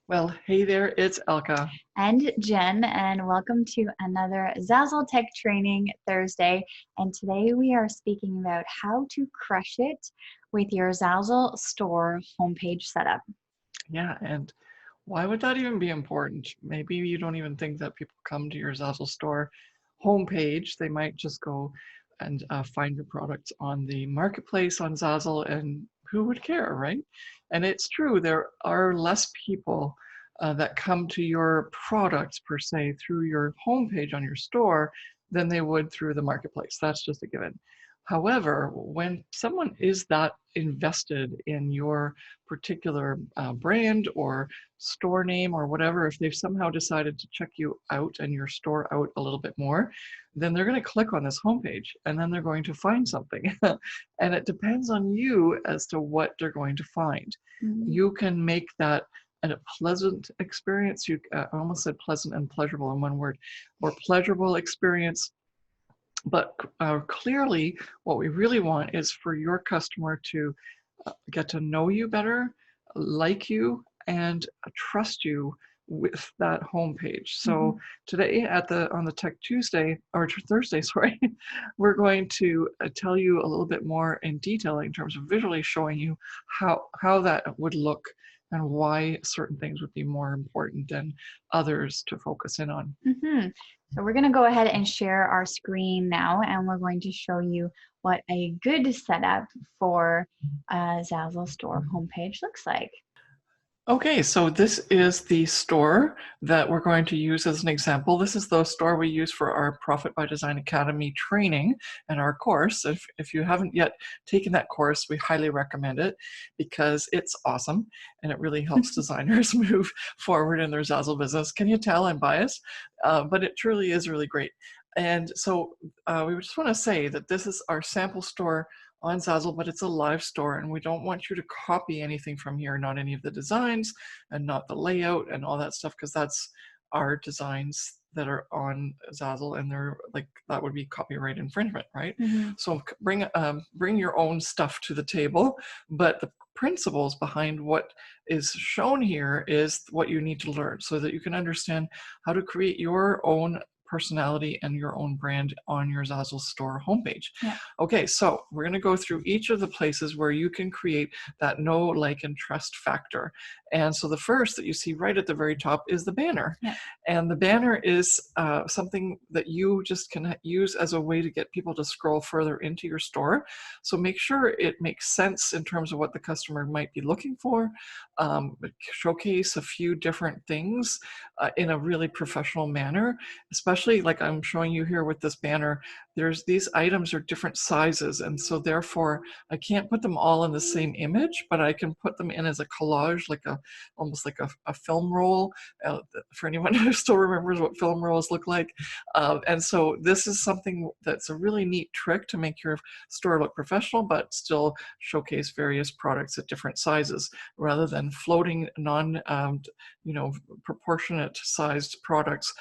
Well, hey there, it's Elka. And Jen, and welcome to another Zazzle Tech Training Thursday. And today we are speaking about how to crush it with your Zazzle store homepage setup. Yeah, and why would that even be important? Maybe you don't even think that people come to your Zazzle store homepage. They might just go and find your products on the marketplace on Zazzle, and who would care, right? And it's true, there are less people that come to your products per se through your homepage on your store than they would through the marketplace. That's just a given. However, when someone is that invested in your particular brand or store name or whatever, if they've somehow decided to check you out and your store out a little bit more, then they're going to click on this homepage and then they're going to find something. And it depends on you as to what they're going to find. Mhm. You can make that a pleasant experience. I almost said pleasant and pleasurable in one word, or pleasurable experience. But clearly, what we really want is for your customer to get to know you better, like you, and trust you with that homepage. So Mhm. today on the Tech Tuesday or Thursday, sorry, we're going to tell you a little bit more in detail in terms of visually showing you how that would look and why certain things would be more important than others to focus in on. Mhm. So we're going to go ahead and share our screen now, and we're going to show you what a good setup for a Zazzle store homepage looks like. Okay, so this is the store that we're going to use as an example. This is the store we use for our Profit by Design Academy training and our course. If you haven't yet taken that course, we highly recommend it because it's awesome and it really helps designers move forward in their Zazzle business. Can you tell I'm biased? But it truly is really great. And so we just want to say that this is our sample store on Zazzle, but it's a live store and we don't want you to copy anything from here, not any of the designs and not the layout and all that stuff, because that's our designs that are on Zazzle and they're like, that would be copyright infringement, right? Mhm. So bring your own stuff to the table, but the principles behind what is shown here is what you need to learn so that you can understand how to create your own personality and your own brand on your Zazzle store homepage. Yeah. Okay, so we're going to go through each of the places where you can create that know, like, and trust factor. And so the first that you see right at the very top is the banner. Yeah. And the banner is something that you just can use as a way to get people to scroll further into your store. So make sure it makes sense in terms of what the customer might be looking for. Showcase a few different things in a really professional manner, especially like I'm showing you here with this banner. These items are different sizes, and so therefore I can't put them all in the same image, but I can put them in as a collage, like almost like a film roll, for anyone who still remembers what film rolls look like. And so this is something that's a really neat trick to make your store look professional, but still showcase various products at different sizes, rather than floating proportionate sized products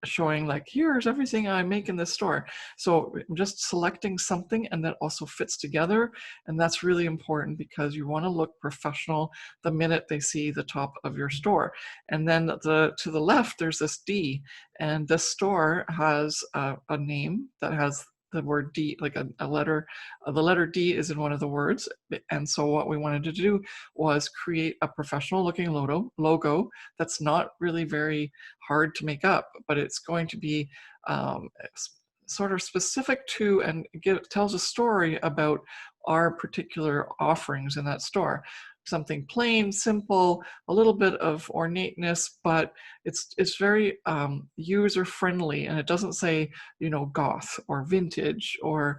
showing like, here's everything I make in this store. So I'm just selecting something and that also fits together. And that's really important because you want to look professional the minute they see the top of your store. And then to the left, there's this D, and this store has a name that has the word D, like a letter. The letter D is in one of the words. And so what we wanted to do was create a professional looking logo that's not really very hard to make up, but it's going to be sort of specific to and tells a story about our particular offerings in that store. Something plain, simple, a little bit of ornateness, but it's very user friendly, and it doesn't say goth or vintage or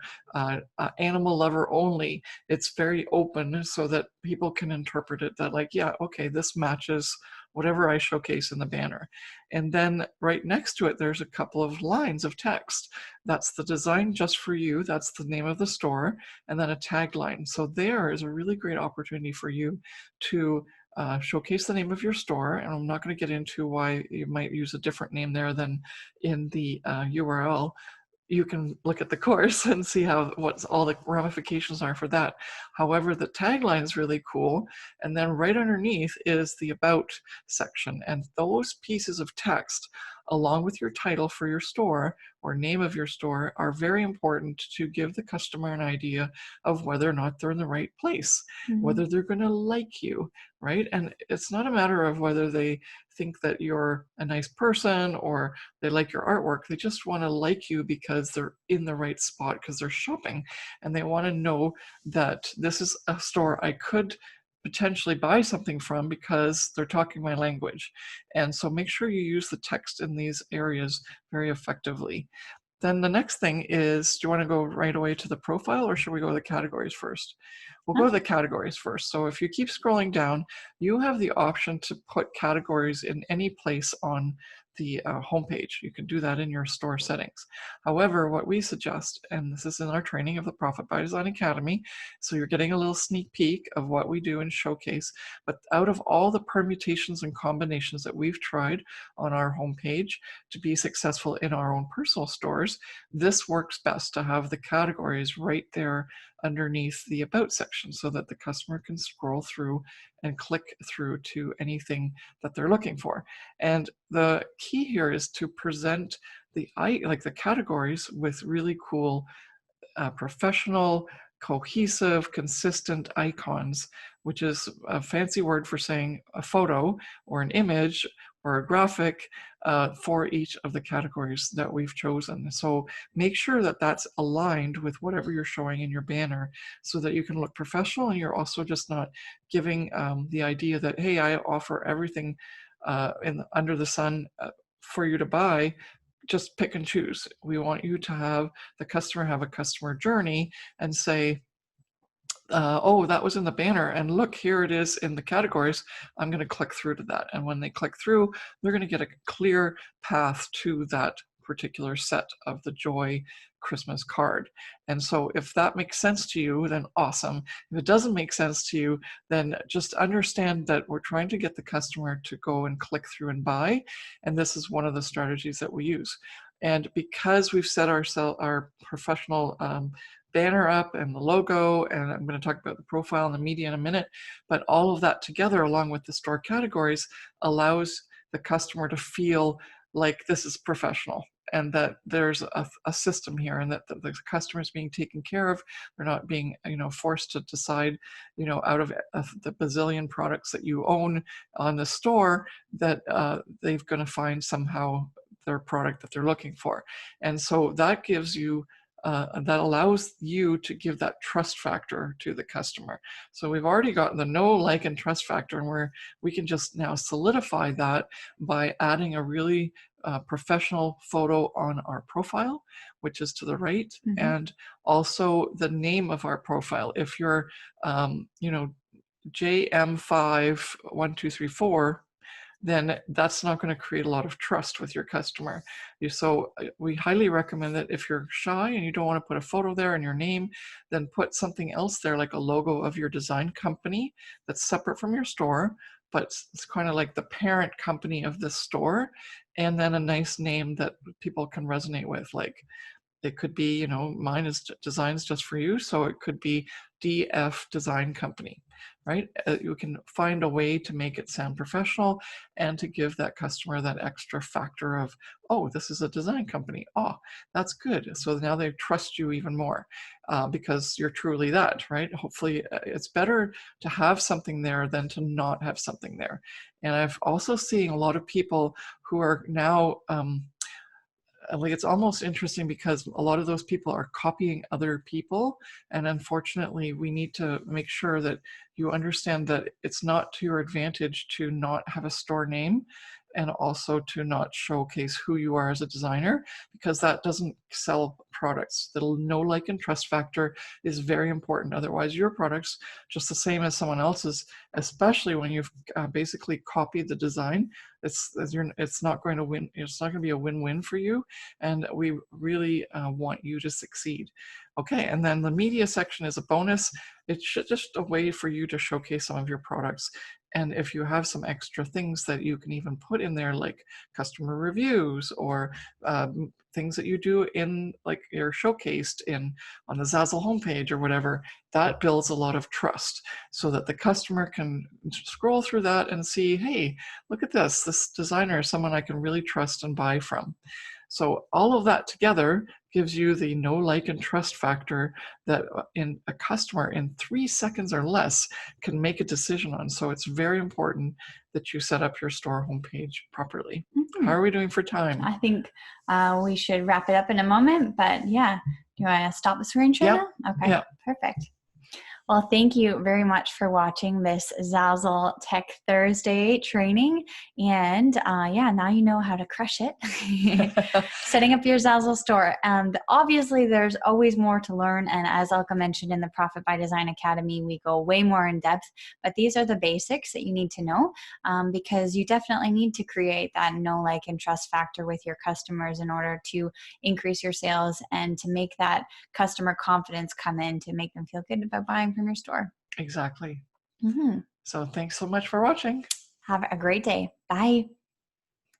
animal lover only. It's very open so that people can interpret it that like, yeah, okay, this matches whatever I showcase in the banner. And then right next to it, there's a couple of lines of text. That's the design just for you. That's the name of the store, and then a tagline. So there is a really great opportunity for you to showcase the name of your store. And I'm not going to get into why you might use a different name there than in the URL. you can look at the course and see what all the ramifications are for that. However, the tagline is really cool. And then right underneath is the about section. And those pieces of text, along with your title for your store or name of your store, are very important to give the customer an idea of whether or not they're in the right place, Mhm. whether they're going to like you, right? And it's not a matter of whether they think that you're a nice person or they like your artwork. They just want to like you because they're in the right spot, because they're shopping, and they want to know that this is a store I could potentially buy something from because they're talking my language. And so make sure you use the text in these areas very effectively. Then the next thing is, do you want to go right away to the profile, or should we go to the categories first? We'll go to the categories first. So if you keep scrolling down, you have the option to put categories in any place on the homepage. You can do that in your store settings. However, what we suggest, and this is in our training of the Profit by Design Academy, so you're getting a little sneak peek of what we do and showcase, but out of all the permutations and combinations that we've tried on our homepage to be successful in our own personal stores, this works best to have the categories right there underneath the about section so that the customer can scroll through and click through to anything that they're looking for. And the key here is to present the categories with really cool professional, cohesive, consistent icons, which is a fancy word for saying a photo or an image or a graphic for each of the categories that we've chosen. So make sure that that's aligned with whatever you're showing in your banner so that you can look professional, and you're also just not giving the idea that, hey, I offer everything under the sun for you to buy. Just pick and choose. We want you to have the customer have a customer journey and say, oh, that was in the banner, and look, here it is in the categories. I'm going to click through to that. And when they click through, they're going to get a clear path to that particular set of the Joy Christmas card. And so if that makes sense to you, then awesome. If it doesn't make sense to you, then just understand that we're trying to get the customer to go and click through and buy. And this is one of the strategies that we use. And because we've set our professional banner up and the logo, and I'm going to talk about the profile and the media in a minute, but all of that together along with the store categories allows the customer to feel like this is professional and that there's a system here, and that the customer is being taken care of. They're not being forced to decide out of the bazillion products that you own on the store that they're going to find somehow their product that they're looking for. And so that gives you that allows you to give that trust factor to the customer. So we've already got the know, like, and trust factor, and we can just now solidify that by adding a really professional photo on our profile, which is to the right, Mhm. and also the name of our profile. If you're, JM51234, then that's not going to create a lot of trust with your customer. So we highly recommend that if you're shy and you don't want to put a photo there and your name, then put something else there, like a logo of your design company that's separate from your store, but it's kind of like the parent company of this store, and then a nice name that people can resonate with. Like it could be, mine is Designs Just for You, so it could be DF Design Company, right? You can find a way to make it sound professional and to give that customer that extra factor of, oh, this is a design company. Oh, that's good. So now they trust you even more because you're truly that, right? Hopefully, it's better to have something there than to not have something there. And I've also seen a lot of people who are now like, it's almost interesting because a lot of those people are copying other people, and unfortunately we need to make sure that you understand that it's not to your advantage to not have a store name and also to not showcase who you are as a designer, because that doesn't sell products. The know, like, and trust factor is very important. Otherwise your product's just the same as someone else's, especially when you've basically copied the design. It's not going to win. It's not going to be a win-win for you, and we really want you to succeed. Okay, and then the media section is a bonus. It's just a way for you to showcase some of your products And if you have some extra things that you can even put in there, like customer reviews or things that you do in, like, you're showcased in on the Zazzle homepage or whatever, that builds a lot of trust so that the customer can scroll through that and see, hey, look at this. This designer is someone I can really trust and buy from. So all of that together gives you the know, like, and trust factor that in a customer in 3 seconds or less can make a decision on. So it's very important that you set up your store homepage properly. How Mhm. are we doing for time? I think we should wrap it up in a moment, but yeah. Do you want to stop the screen share Yep. now? Okay, Yeah. perfect. Well, thank you very much for watching this Zazzle Tech Thursday training. And yeah, now you know how to crush it. Setting up your Zazzle store. And obviously, there's always more to learn. And as Elka mentioned in the Profit by Design Academy, we go way more in depth. But these are the basics that you need to know because you definitely need to create that know, like, and trust factor with your customers in order to increase your sales and to make that customer confidence come in to make them feel good about buying from your store. Exactly. Hmm. So thanks so much for watching. Have a great day. Bye.